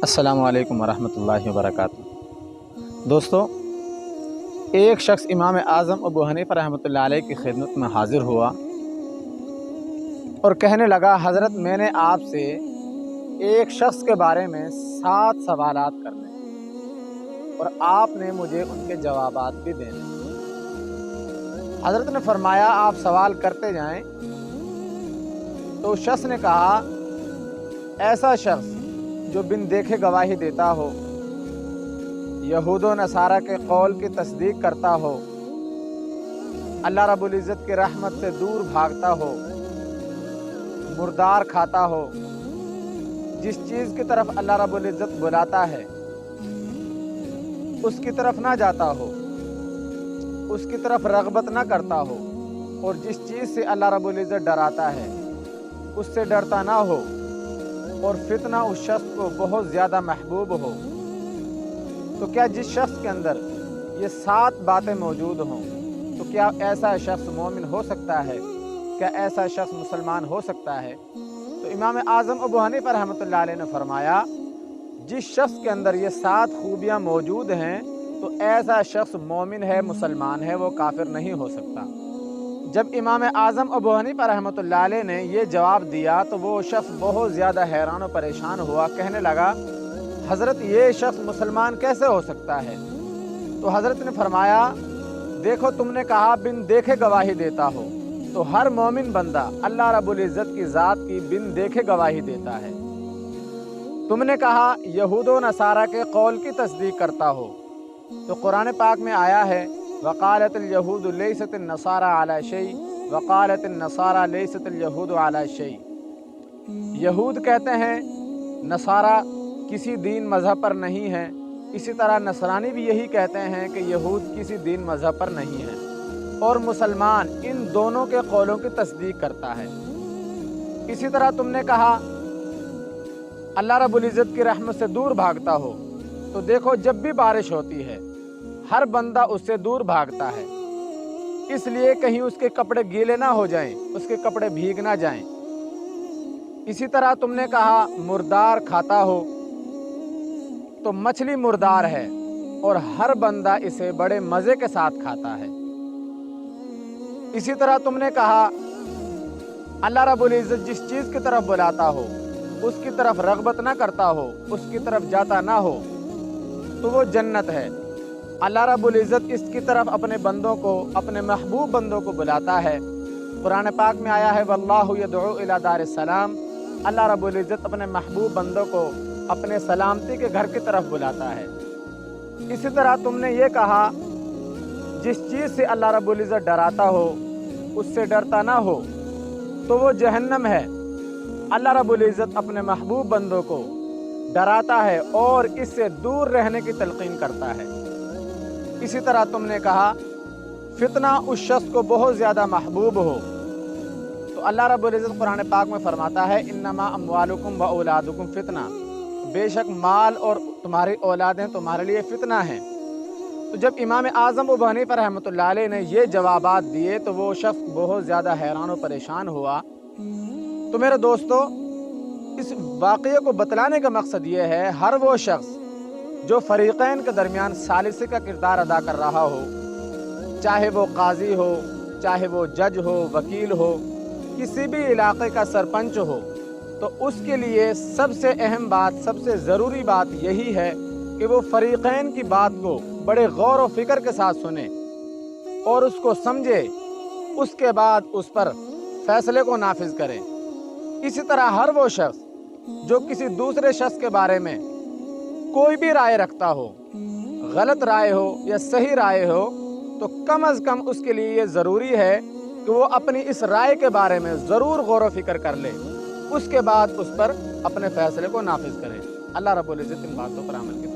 السلام علیکم ورحمۃ اللہ وبرکاتہ۔ دوستو، ایک شخص امام اعظم ابو حنیفہ رحمۃ اللہ علیہ کی خدمت میں حاضر ہوا اور کہنے لگا، حضرت میں نے آپ سے ایک شخص کے بارے میں 7 سوالات کرنے اور آپ نے مجھے ان کے جوابات بھی دینے۔ حضرت نے فرمایا، آپ سوال کرتے جائیں۔ تو اس شخص نے کہا، ایسا شخص جو بن دیکھے گواہی دیتا ہو، یہود و نصارہ کے قول کی تصدیق کرتا ہو، اللہ رب العزت کی رحمت سے دور بھاگتا ہو، مردار کھاتا ہو، جس چیز کی طرف اللہ رب العزت بلاتا ہے اس کی طرف نہ جاتا ہو، اس کی طرف رغبت نہ کرتا ہو، اور جس چیز سے اللہ رب العزت ڈراتا ہے اس سے ڈرتا نہ ہو، اور فتنہ اس شخص کو بہت زیادہ محبوب ہو، تو کیا جس شخص کے اندر یہ 7 باتیں موجود ہوں تو کیا ایسا شخص مومن ہو سکتا ہے؟ کیا ایسا شخص مسلمان ہو سکتا ہے؟ تو امام اعظم ابو حنیفہ رحمۃ اللہ علیہ نے فرمایا، جس شخص کے اندر یہ 7 خوبیاں موجود ہیں تو ایسا شخص مومن ہے، مسلمان ہے، وہ کافر نہیں ہو سکتا۔ جب امام اعظم ابو حنیفہ رحمۃ اللہ علیہ نے یہ جواب دیا تو وہ شخص بہت زیادہ حیران و پریشان ہوا، کہنے لگا، حضرت یہ شخص مسلمان کیسے ہو سکتا ہے؟ تو حضرت نے فرمایا، دیکھو، تم نے کہا بن دیکھے گواہی دیتا ہو، تو ہر مومن بندہ اللہ رب العزت کی ذات کی بن دیکھے گواہی دیتا ہے۔ تم نے کہا یہود و نصارہ کے قول کی تصدیق کرتا ہو، تو قرآن پاک میں آیا ہے، وقالت اليہود لیست النصارى علی شیء وقالت النصارى لیست اليہود علی شیء۔ یہود کہتے ہیں نصارہ کسی دین مذہب پر نہیں ہے، اسی طرح نصرانی بھی یہی کہتے ہیں کہ یہود کسی دین مذہب پر نہیں ہے، اور مسلمان ان دونوں کے قولوں کی تصدیق کرتا ہے۔ اسی طرح تم نے کہا اللہ رب العزت کی رحمت سے دور بھاگتا ہو، تو دیکھو جب بھی بارش ہوتی ہے ہر بندہ اس سے دور بھاگتا ہے، اس لیے کہیں اس کے کپڑے گیلے نہ ہو جائیں، اس کے کپڑے بھیگ نہ جائیں۔ اسی طرح تم نے کہا مردار کھاتا ہو، تو مچھلی مردار ہے اور ہر بندہ اسے بڑے مزے کے ساتھ کھاتا ہے۔ اسی طرح تم نے کہا اللہ رب العزت جس چیز کی طرف بلاتا ہو اس کی طرف رغبت نہ کرتا ہو، اس کی طرف جاتا نہ ہو، تو وہ جنت ہے۔ اللہ رب العزت اس کی طرف اپنے بندوں کو، اپنے محبوب بندوں کو بلاتا ہے۔ قرآن پاک میں آیا ہے، واللہ یدعو الی دار السلام، اللہ رب العزت اپنے محبوب بندوں کو اپنے سلامتی کے گھر کی طرف بلاتا ہے۔ اسی طرح تم نے یہ کہا جس چیز سے اللہ رب العزت ڈراتا ہو اس سے ڈرتا نہ ہو تو وہ جہنم ہے۔ اللہ رب العزت اپنے محبوب بندوں کو ڈراتا ہے اور اس سے دور رہنے کی تلقین کرتا ہے۔ اسی طرح تم نے کہا فتنہ اس شخص کو بہت زیادہ محبوب ہو، تو اللہ رب العزت قرآن پاک میں فرماتا ہے، انما اموالکم و اولادکم فتنہ، بے شک مال اور تمہاری اولادیں تمہارے لیے فتنہ ہیں۔ تو جب امام اعظم ابو حنیفہ رحمۃ اللہ علیہ نے یہ جوابات دیے تو وہ شخص بہت زیادہ حیران و پریشان ہوا۔ تو میرے دوستو، اس واقعے کو بتلانے کا مقصد یہ ہے، ہر وہ شخص جو فریقین کے درمیان ثالثی کا کردار ادا کر رہا ہو، چاہے وہ قاضی ہو، چاہے وہ جج ہو، وکیل ہو، کسی بھی علاقے کا سرپنچ ہو، تو اس کے لیے سب سے اہم بات، سب سے ضروری بات یہی ہے کہ وہ فریقین کی بات کو بڑے غور و فکر کے ساتھ سنے اور اس کو سمجھے، اس کے بعد اس پر فیصلے کو نافذ کرے۔ اسی طرح ہر وہ شخص جو کسی دوسرے شخص کے بارے میں کوئی بھی رائے رکھتا ہو، غلط رائے ہو یا صحیح رائے ہو، تو کم از کم اس کے لیے یہ ضروری ہے کہ وہ اپنی اس رائے کے بارے میں ضرور غور و فکر کر لے، اس کے بعد اس پر اپنے فیصلے کو نافذ کرے۔ اللہ رب العزت ان باتوں پر عمل کرے۔